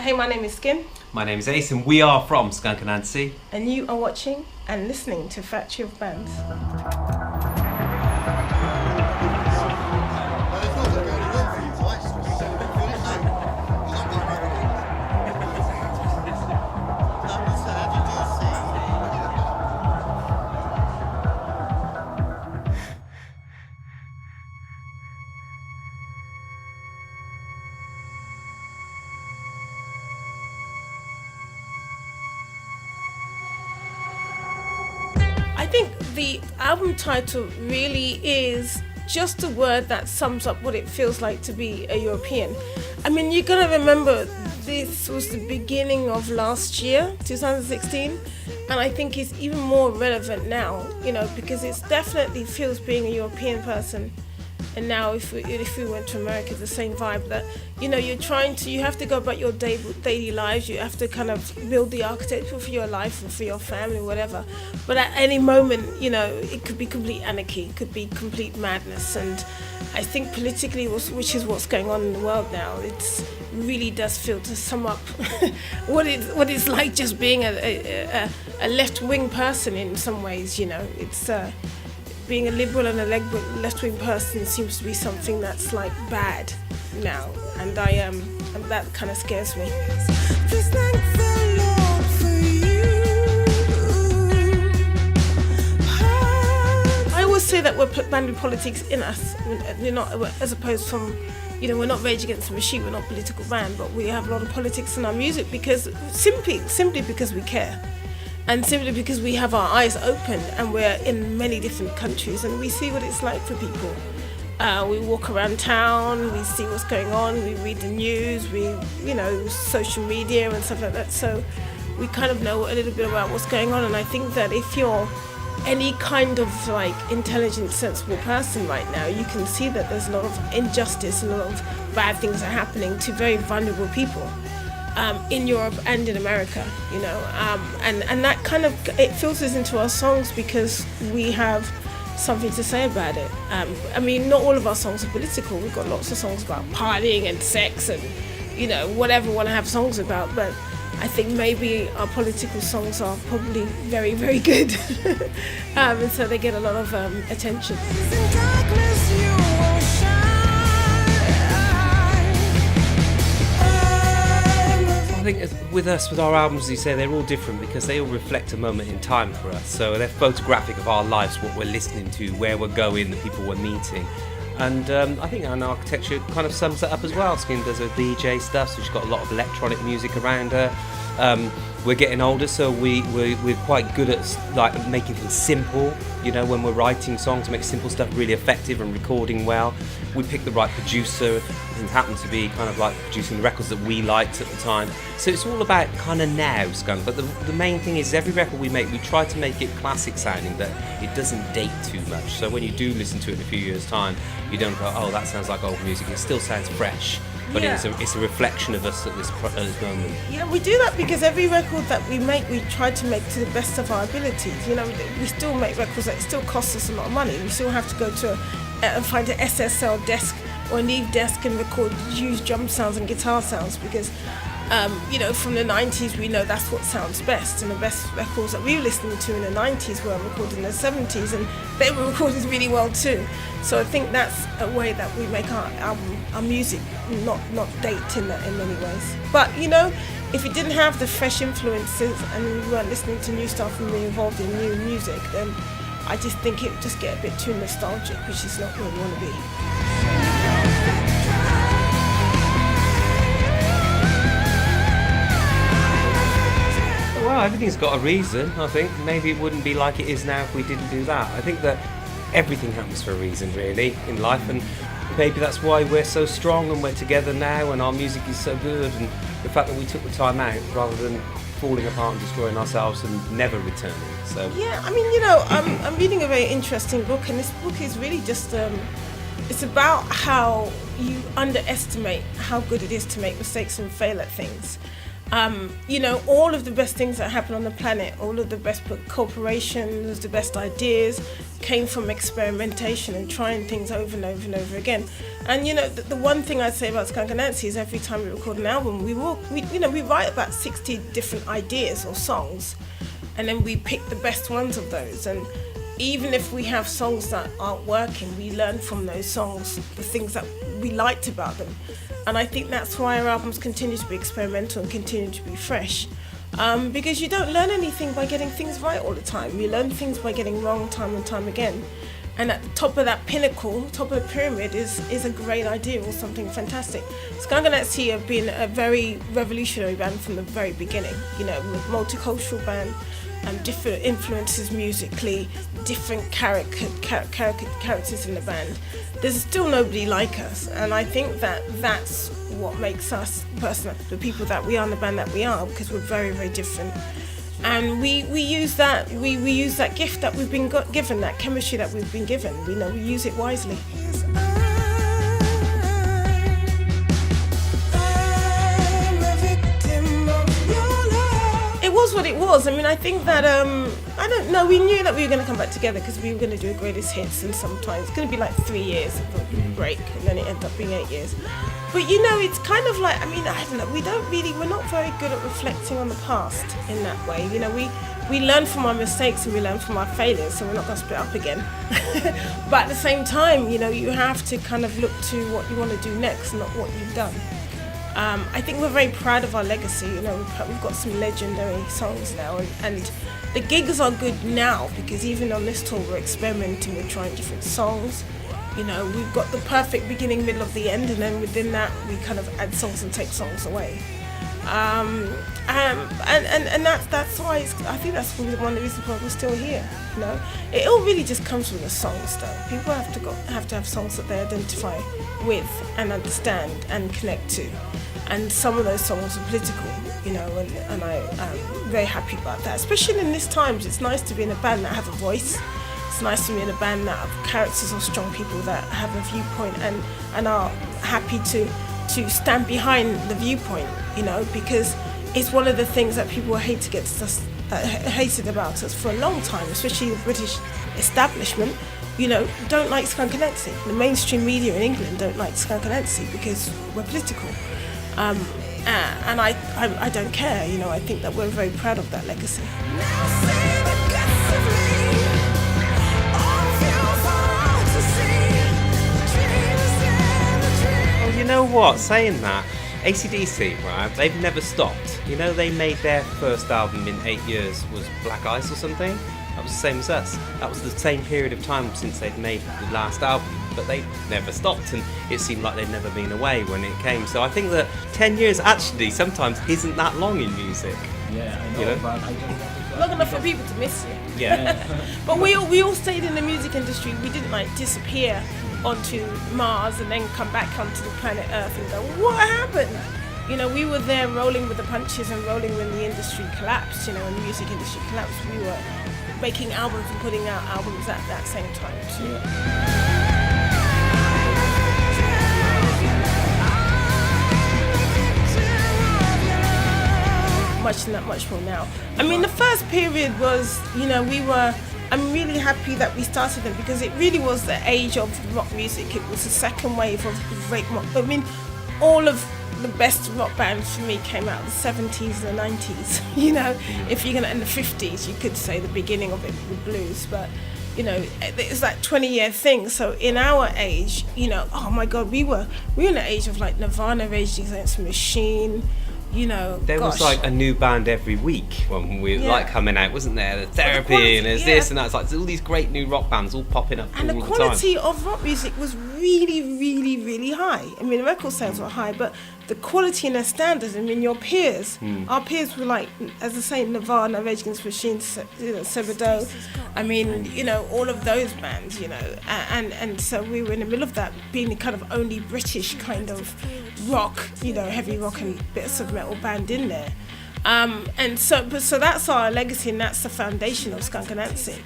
Hey, my name is Skin. My name is Ace and we are from Skunk Anansie. And you are watching and listening to Factory of Bands. I think the album title really is just a word that sums up what it feels like to be a European. I mean, you're gonna remember this was the beginning of last year, 2016, and I think it's even more relevant now, you know, because it definitely feels being a European person. And now if we went to America, the same vibe that, you know, you have to go about your daily lives, you have to kind of build the architecture for your life or for your family, whatever. But at any moment, you know, it could be complete anarchy, it could be complete madness. And I think politically, which is what's going on in the world now, it really does feel, to sum up what it's like just being a left-wing person in some ways, you know. It's being a liberal and a left-wing person seems to be something that's like bad now, and that kind of scares me. I always say that we're banned with politics in us. We're not, as opposed from, you know, we're not Rage Against the Machine, we're not a political band, but we have a lot of politics in our music because simply because we care. And simply because we have our eyes open and we're in many different countries and we see what it's like for people. We walk around town, we see what's going on, we read the news, social media and stuff like that. So we kind of know a little bit about what's going on. And I think that if you're any kind of like intelligent, sensible person right now, you can see that there's a lot of injustice and a lot of bad things are happening to very vulnerable people. In Europe and in America, you know, and that kind of, it filters into our songs because we have something to say about it. I mean, not all of our songs are political. We've got lots of songs about partying and sex and, you know, whatever we want to have songs about, but I think maybe our political songs are probably very, very good. And so they get a lot of attention. I think with us, with our albums, as you say, they're all different because they all reflect a moment in time for us. So they're photographic of our lives, what we're listening to, where we're going, the people we're meeting. And I think an architecture kind of sums that up as well. Skin does her DJ stuff, so she's got a lot of electronic music around her. We're getting older, so we're quite good at like making things simple. You know, when we're writing songs, make simple stuff really effective and recording well. We pick the right producer, who happened to be kind of like producing the records that we liked at the time. So it's all about kind of now, Skunk. But the main thing is every record we make, we try to make it classic sounding, that it doesn't date too much. So when you do listen to it in a few years' time, you don't go, oh, that sounds like old music. It still sounds fresh. But yeah, it's a reflection of us at this moment. Yeah, we do that because every record that we make, we try to make to the best of our abilities. You know, we still make records that still cost us a lot of money. We still have to go to and find an SSL desk or an Eve desk and record huge drum sounds and guitar sounds because, you know, from the 90s we know that's what sounds best, and the best records that we were listening to in the 90s were recorded in the 70s and they were recorded really well too. So I think that's a way that we make our album, our music not date in many ways. But you know, if it didn't have the fresh influences and we weren't listening to new stuff and being involved in new music, then I just think it would just get a bit too nostalgic, which is not where we want to be. Well, everything's got a reason, I think. Maybe it wouldn't be like it is now if we didn't do that. I think that everything happens for a reason, really, in life, and maybe that's why we're so strong and we're together now and our music is so good, and the fact that we took the time out rather than falling apart and destroying ourselves and never returning. So yeah, I mean, you know, I'm reading a very interesting book, and this book is really just it's about how you underestimate how good it is to make mistakes and fail at things. All of the best things that happen on the planet, all of the best corporations, the best ideas came from experimentation and trying things over and over and over again. And the one thing I'd say about Skunk Anansie is every time we record an album, we write about 60 different ideas or songs, and then we pick the best ones of those. And even if we have songs that aren't working, we learn from those songs the things that we liked about them. And I think that's why our albums continue to be experimental and continue to be fresh. Because you don't learn anything by getting things right all the time. You learn things by getting wrong time and time again. And at the top of that pinnacle, top of the pyramid, is a great idea or something fantastic. Skunk Anansie have been a very revolutionary band from the very beginning. Multicultural band, different influences musically, different characters in the band. There's still nobody like us, and I think that's what makes us the people that we are in the band that we are, because we're very, very different. And we use that gift that we've been given, that chemistry that we've been given. We use it wisely. It was what it was. I mean, I think that I don't know. We knew that we were going to come back together because we were going to do a greatest hits, and sometimes it's going to be like 3 years of a break, and then it ends up being 8 years. But it's kind of like, I don't know. We're not very good at reflecting on the past in that way. We learn from our mistakes and we learn from our failures, so we're not going to split up again. But at the same time, you have to kind of look to what you want to do next, not what you've done. I think we're very proud of our legacy. We've got some legendary songs now, and the gigs are good now because even on this tour we're experimenting, we're trying different songs. We've got the perfect beginning, middle of the end, and then within that we kind of add songs and take songs away. And that's why I think that's one of the reasons why we're still here. It all really just comes from the songs, though. People have to have songs that they identify with and understand and connect to. And some of those songs are political, and I'm very happy about that. Especially in these times, it's nice to be in a band that have a voice. It's nice to be in a band that have characters or strong people that have a viewpoint and are happy to stand behind the viewpoint, because it's one of the things that people hate against us, hated about us for a long time, especially the British establishment. Don't like Skunk Anansie. The mainstream media in England don't like Skunk Anansie because we're political. And I don't care, I think that we're very proud of that legacy. Well, you know what, saying that, AC/DC, right, they've never stopped. They made their first album in 8 years was Black Ice or something. That was the same as us. That was the same period of time since they'd made the last album, but they never stopped, and it seemed like they'd never been away when it came. So I think that 10 years actually sometimes isn't that long in music. Yeah, I know, but I don't long enough for people to miss you. Yeah. But we all stayed in the music industry. We didn't disappear onto Mars and then come back onto the planet Earth and go, what happened? We were there rolling with the punches and rolling when the industry collapsed, when the music industry collapsed. We were making albums and putting out albums at that same time too. Yeah. Much more now. I mean, the first period was, I'm really happy that we started them because it really was the age of rock music. It was the second wave of great rock. I mean, all of the best rock bands for me came out in the 70s and the 90s. If you're gonna in the 50s, you could say the beginning of it with blues, but it's that 20-year thing. So in our age, oh my God, we were in the age of Nirvana, Rage Against the Machine. There was a new band every week when we were coming out, wasn't there? The Therapy, quality, and there's this and that. It's all these great new rock bands all popping up and all the time. And the quality of rock music was really, really, really high. I mean, the record sales were high, but the quality and the standards, your peers, our peers were as I say, Nirvana, Rage Against the Machine, Sebado, I mean, all of those bands, and so we were in the middle of that, being the kind of only British kind of rock, heavy rock and bits of metal band in there. And so that's our legacy, and that's the foundation of Skunk Anansie.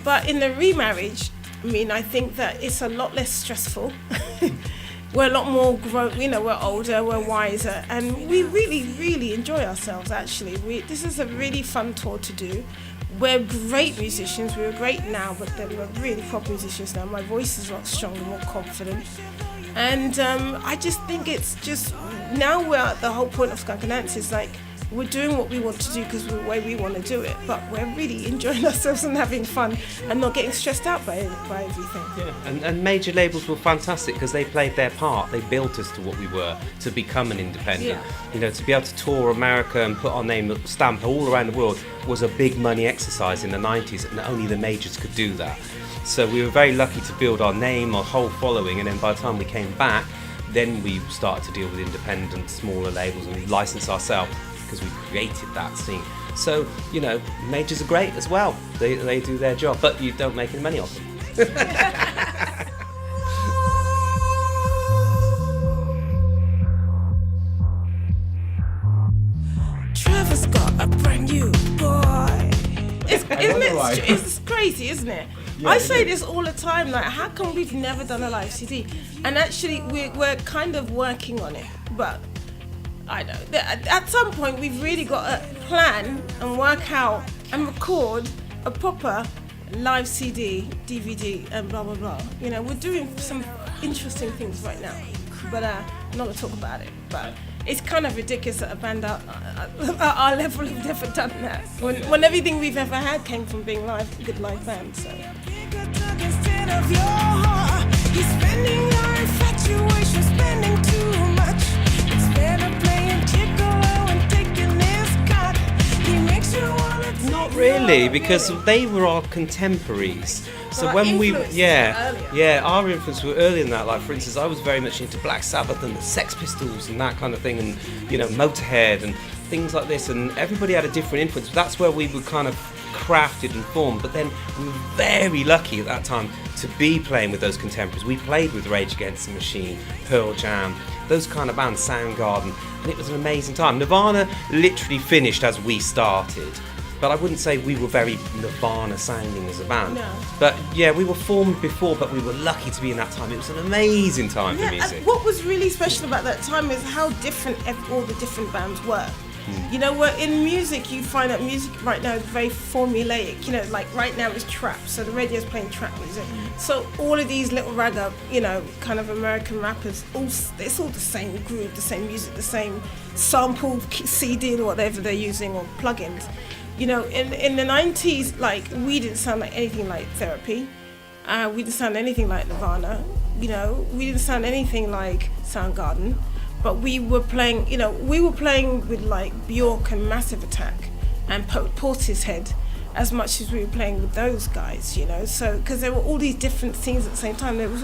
But in the remarriage, I think that it's a lot less stressful. we're a lot more we're older, we're wiser, and we really, really enjoy ourselves. Actually, this is a really fun tour to do. We're great musicians. We were great now, but then we're really proper musicians now. My voice is a lot stronger, more confident, and I just think it's just now we're at the whole point of Skunk Anansie is like we're doing what we want to do because we're the way we want to do it, but we're really enjoying ourselves and having fun and not getting stressed out by everything. Yeah, and major labels were fantastic because they played their part. They built us to what we were, to become an independent. Yeah. To be able to tour America and put our name stamp all around the world was a big money exercise in the 90s, and only the majors could do that. So we were very lucky to build our name, our whole following, and then by the time we came back, then we started to deal with independent, smaller labels, and we licensed ourselves because we created that scene. So, majors are great as well. They do their job, but you don't make any money off them. Trevor's got a brand new boy. It's crazy, isn't it? Yeah, I say this all the time, like, how come we've never done a live CD? And actually, we're kind of working on it, but I know that at some point we've really got to plan and work out and record a proper live CD, DVD, and blah blah blah. We're doing some interesting things right now, but I'm not gonna talk about it. But it's kind of ridiculous that a band at our level have never done that. When everything we've ever had came from being a good live band. So. He's spending your infatuation, spending too much. Instead of playing Piccolo and taking his cut, he makes you wanna take. Not really, because they were our contemporaries. So Well, when we, influence yeah, our influence were earlier than that. Like for instance, I was very much into Black Sabbath and the Sex Pistols and that kind of thing, and Motorhead and things like this. And everybody had a different influence. That's where we were kind of crafted and formed. But then we were very lucky at that time to be playing with those contemporaries. We played with Rage Against the Machine, Pearl Jam, those kind of bands, Soundgarden, and it was an amazing time. Nirvana literally finished as we started. But I wouldn't say we were very Nirvana sounding as a band. No. But yeah, we were formed before, but we were lucky to be in that time. It was an amazing time for music. And what was really special about that time is how different all the different bands were. Where in music you find that music right now is very formulaic. Like right now it's trap, so the radio's playing trap music. So all of these little ragga, kind of American rappers, it's all the same groove, the same music, the same sample CD or whatever they're using or plugins. In the 90s, like, we didn't sound like anything like Therapy. We didn't sound anything like Nirvana. We didn't sound anything like Soundgarden. But we were playing, with like Bjork and Massive Attack and Portishead as much as we were playing with those guys, So, because there were all these different things at the same time. There was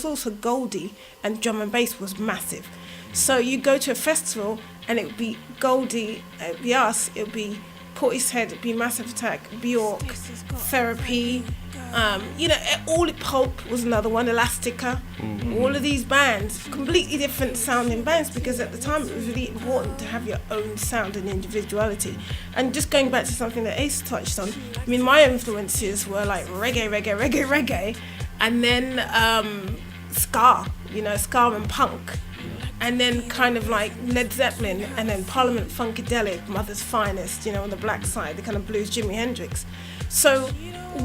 also Goldie, and drum and bass was massive. So you go to a festival and it would be Goldie, it would be us, it would be Portishead, it'd be Massive Attack, Bjork, Therapy, all Pulp was another one, Elastica. All of these bands, completely different sounding bands, because at the time it was really important to have your own sound and individuality. And just going back to something that Ace touched on, I mean, my influences were like reggae, and then ska, ska and punk. And then kind of like Led Zeppelin, and then Parliament Funkadelic, Mother's Finest, on the black side, the kind of blues Jimi Hendrix. So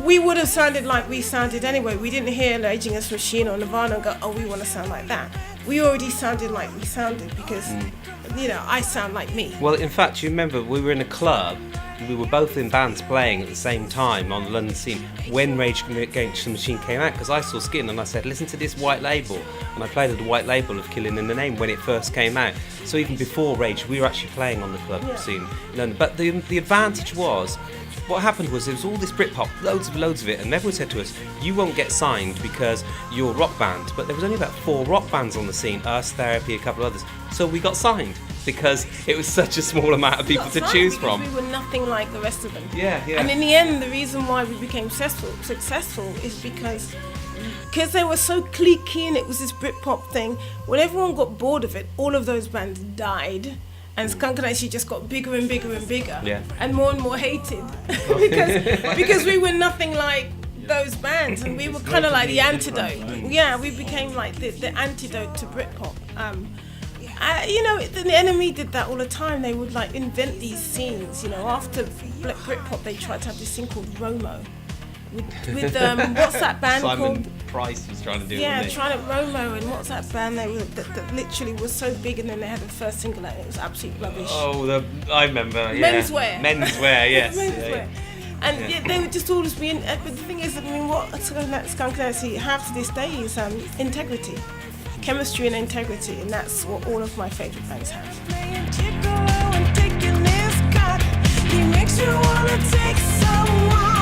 we would have sounded like we sounded anyway. We didn't hear Rage Against the Machine or Nirvana and go, oh, we want to sound like that. We already sounded like we sounded because, I sound like me. Well, in fact, you remember we were in a club. We were both in bands playing at the same time on the London scene when Rage Against the Machine came out, because I saw Skin and I said, listen to this White Label, and I played the White Label of Killing in the Name when it first came out. So even before Rage, we were actually playing on the club scene in London. But the advantage was, what happened was there was all this Britpop, loads of it, and everyone said to us, you won't get signed because you're a rock band. But there was only about 4 rock bands on the scene, us, Therapy, a couple of others. So we got signed because it was such a small amount of people to choose from. We were nothing like the rest of them. Yeah. And in the end, the reason why we became successful is because they were so cliquey and it was this Britpop thing. When everyone got bored of it, all of those bands died. And Skunk Anansie just got bigger and bigger and bigger, and more hated because we were nothing like those bands, and we were kind of like the antidote. Yeah, we became like the antidote to Britpop. The Enemy did that all the time. They would like invent these scenes. After Britpop, they tried to have this thing called Romo. With what's that band Simon called? Price was trying to do it. Yeah, trying to Romo, and what's that band that literally was so big, and then they had the first single out, and it was absolute rubbish. Oh, I remember. Yeah. Menswear. Menswear, yes. Menswear. Yeah. And yeah, they would just always be in. But the thing is, what Skunk Anansie have to this day is integrity, chemistry, and integrity, and that's what all of my favourite bands have. He makes you wanna take someone.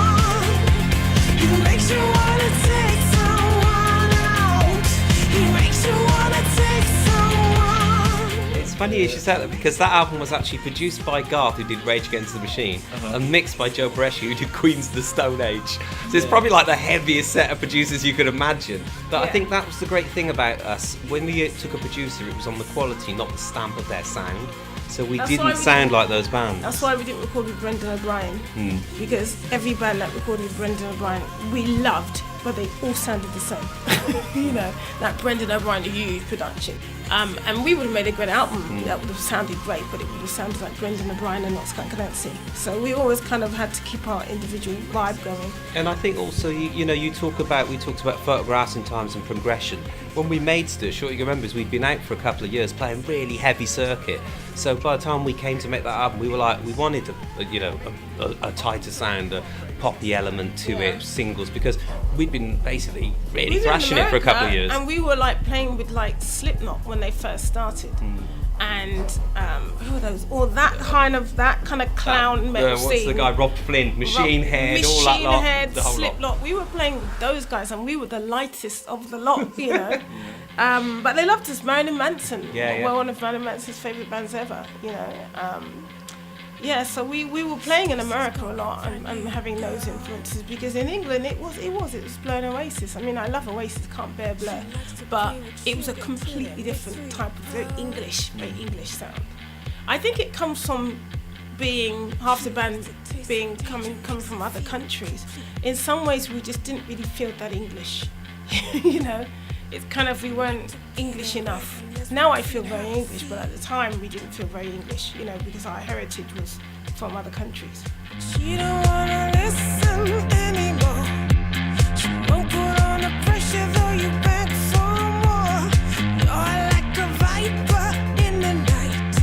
He makes you wanna take someone out. He makes you wanna take someone. It's funny you should say that, because that album was actually produced by Garth, who did Rage Against the Machine, and mixed by Joe Bresci, who did Queens of the Stone Age. So it's probably like the heaviest set of producers you could imagine. But I think that was the great thing about us. When we took a producer, it was on the quality, not the stamp of their sound. So we didn't sound like those bands. That's why we didn't record with Brendan O'Brien, because every band that recorded with Brendan O'Brien we loved, but they all sounded the same. That Brendan O'Brien huge production. And we would have made a great album that would have sounded great, but it would have sounded like Brendan O'Brien and not Skunk Anansie. So we always kind of had to keep our individual vibe going. And I think also, we talked about photographs and times and progression. When we made Stush, what you remember is we'd been out for a couple of years playing really heavy circuit. So by the time we came to make that album, we were like, we wanted a tighter sound, a poppy element to it, singles, because we'd been basically really thrashing it for a couple of years. And we were like playing with like Slipknot when they first started. And who are those? Or that kind of clown metal scene. What's the guy? Rob Flynn, Machine Head, all that lot. Machine Head, the whole Slipknot. lot. We were playing with those guys, and we were the lightest of the lot, But they loved us. Marilyn Manson. Well, one of Marilyn Manson's favourite bands ever. So we were playing in America a lot and having those influences, because in England it was Blur and Oasis. I mean, I love Oasis, can't bear Blur, but it was a completely different type of very English sound. I think it comes from being half the band coming from other countries. In some ways, we just didn't really feel that English, It's kind of, we weren't English enough. Now I feel very English, but at the time we didn't feel very English, because our heritage was from other countries. She don't wanna listen anymore. She won't put on the pressure, though you beg for more. You're like a viper in the night.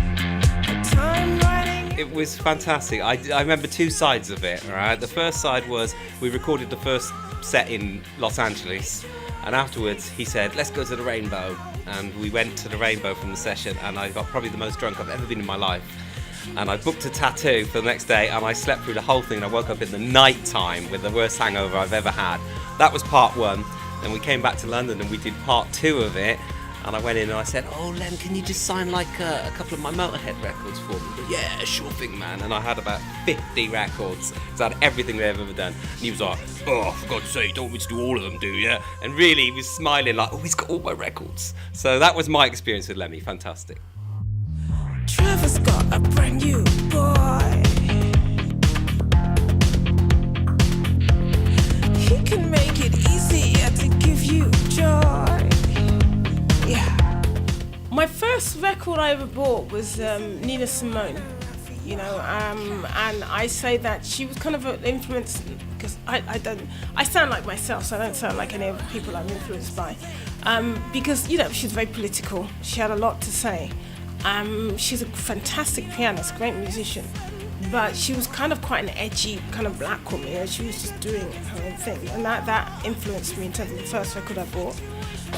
A time riding. It was fantastic. I remember two sides of it, right? The first side was we recorded the first set in Los Angeles. And afterwards, he said, let's go to the Rainbow. And we went to the Rainbow from the session, and I got probably the most drunk I've ever been in my life. And I booked a tattoo for the next day, and I slept through the whole thing, and I woke up in the night time with the worst hangover I've ever had. That was part one. Then we came back to London, and we did part two of it. And I went in and I said, oh, Lem, can you just sign like a couple of my Motorhead records for me? He goes, yeah, sure thing, man. And I had about 50 records. So I had everything they've ever done. And he was like, oh, for God's sake, you don't want me to do all of them, do you? And really, he was smiling like, oh, he's got all my records. So that was my experience with Lemmy. Fantastic. Trevor's got a brand new boy. He can make it easier to give you joy. My first record I ever bought was Nina Simone, and I say that she was kind of an influence, because I sound like myself, so I don't sound like any of the people I'm influenced by, because she's very political. She had a lot to say. She's a fantastic pianist, great musician, but she was kind of quite an edgy kind of black woman. She was just doing her own thing, and that influenced me in terms of the first record I bought.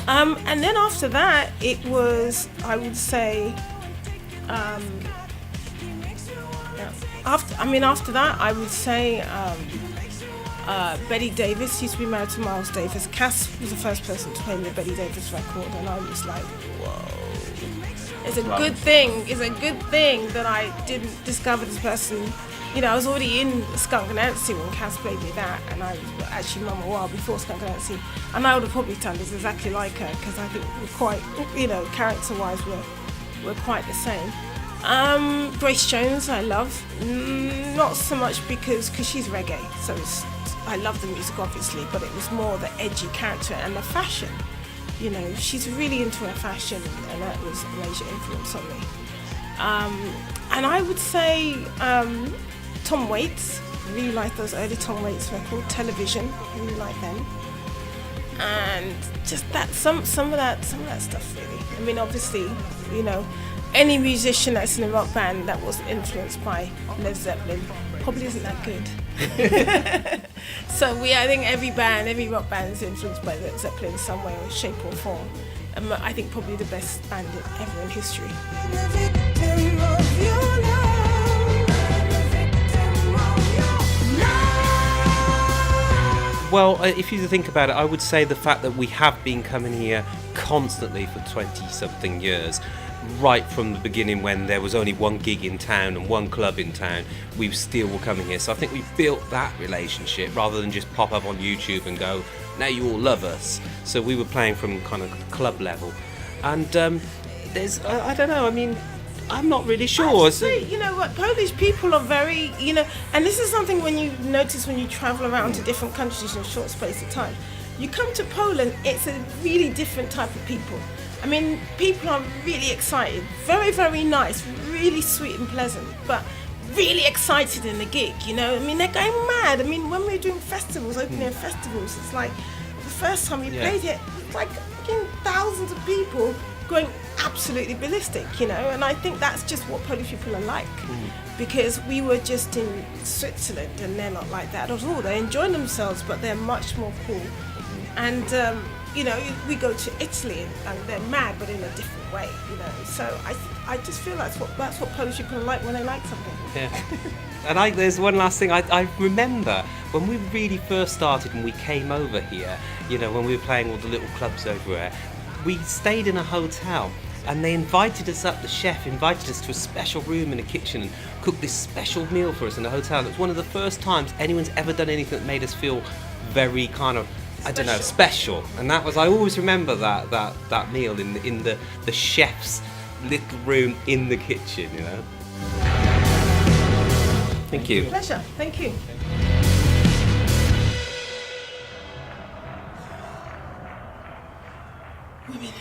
And then after that, it was, I would say, after that, I would say Betty Davis. Used to be married to Miles Davis. Cass was the first person to play me a Betty Davis record, and I was like, whoa. It's a good thing that I didn't discover this person. I was already in Skunk Anansie when Cass played me that, and I was actually Mama Wild before Skunk Anansie, and I would have probably sounded exactly like her, because I think we're quite, character-wise, we're quite the same. Grace Jones, I love, not so much because she's reggae, so I love the music obviously, but it was more the edgy character and the fashion. You know, she's really into her fashion, and that was a major influence on me. And I would say Tom Waits. I really like those early Tom Waits records. Television, I really like them. And just that some of that stuff really. I mean, obviously, you know, any musician that's in a rock band that wasn't influenced by Led Zeppelin probably isn't that good. So I think every rock band is influenced by Led Zeppelin in some way or shape or form. And I think probably the best band ever in history. Well, if you think about it, I would say the fact that we have been coming here constantly for 20-something years, right from the beginning when there was only one gig in town and one club in town, we still were coming here. So I think we built that relationship rather than just pop up on YouTube and go, now you all love us. So we were playing from kind of club level. And there's, I don't know, I mean, I'm not really sure. Actually, you know what, Polish people are very, you know, and this is something when you notice when you travel around to different countries in a short space of time. You come to Poland, it's a really different type of people. I mean, people are really excited, very, very nice, really sweet and pleasant, but really excited in the gig, you know? I mean, they're going mad. I mean, when we were doing festivals, open air festivals, it's like the first time we played it, it's like thousands of people going absolutely ballistic, you know? And I think that's just what Polish people are like, because we were just in Switzerland and they're not like that at all. They enjoy themselves, but they're much more cool. And, you know, we go to Italy and they're mad, but in a different way, you know. So I just feel that's what Polish people are like when they like something. Yeah. And there's one last thing. I remember when we really first started and we came over here, you know, when we were playing all the little clubs over there, we stayed in a hotel and they invited us up, the chef invited us to a special room in the kitchen and cooked this special meal for us in the hotel. It was one of the first times anyone's ever done anything that made us feel very kind of, I don't know, special. And that was, I always remember that meal in the chef's little room in the kitchen, you know. Thank you. Pleasure, thank you. Women.